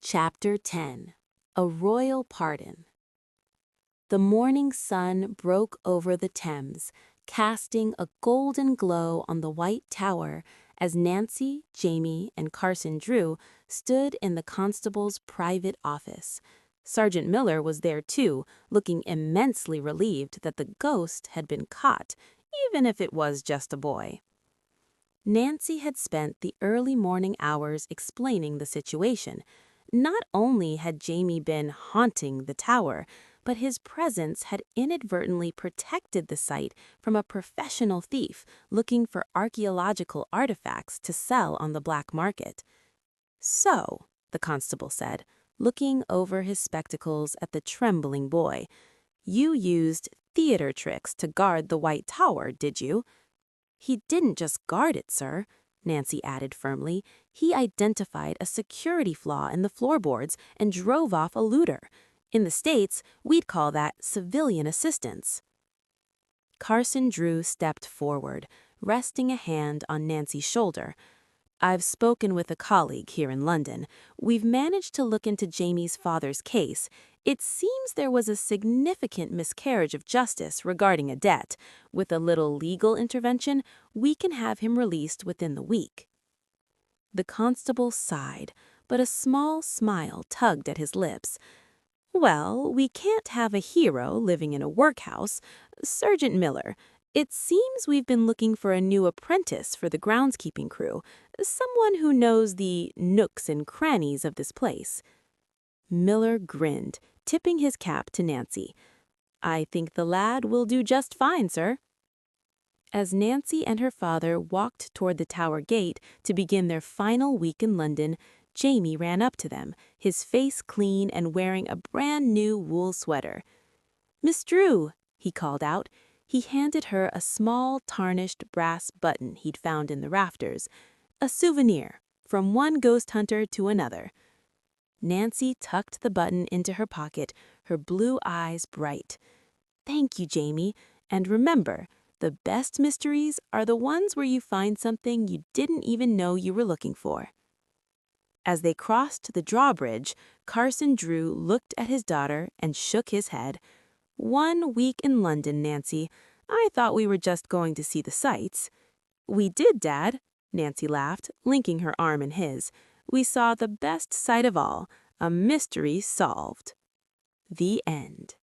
Chapter 10. A Royal Pardon. The morning sun broke over the Thames, casting a golden glow on the White Tower as Nancy, Jamie, and Carson Drew stood in the constable's private office. Sergeant Miller was there too, looking immensely relieved that the ghost had been caught, even if it was just a boy. Nancy had spent the early morning hours explaining the situation. Not only had Jamie been haunting the tower, but his presence had inadvertently protected the site from a professional thief looking for archaeological artifacts to sell on the black market. "So," the constable said, looking over his spectacles at the trembling boy, "you used theater tricks to guard the White Tower, did you?" "He didn't just guard it, sir," Nancy added firmly. "He identified a security flaw in the floorboards and drove off a looter. In the States, we'd call that civilian assistance." Carson Drew stepped forward, resting a hand on Nancy's shoulder. "I've spoken with a colleague here in London. We've managed to look into Jamie's father's case. It seems there was a significant miscarriage of justice regarding a debt. With a little legal intervention, we can have him released within the week." The constable sighed, but a small smile tugged at his lips. "Well, we can't have a hero living in a workhouse. Sergeant Miller, it seems we've been looking for a new apprentice for the groundskeeping crew, someone who knows the nooks and crannies of this place." Miller grinned, tipping his cap to Nancy. "I think the lad will do just fine, sir." As Nancy and her father walked toward the tower gate to begin their final week in London, Jamie ran up to them, his face clean and wearing a brand new wool sweater. "Miss Drew," he called out. He handed her a small tarnished brass button he'd found in the rafters. A souvenir, from one ghost hunter to another. Nancy tucked the button into her pocket, her blue eyes bright. "Thank you, Jamie. And remember, the best mysteries are the ones where you find something you didn't even know you were looking for." As they crossed the drawbridge, Carson Drew looked at his daughter and shook his head. "1 week in London, Nancy. I thought we were just going to see the sights." "We did, Dad," Nancy laughed, linking her arm in his. "We saw the best sight of all, a mystery solved." The end.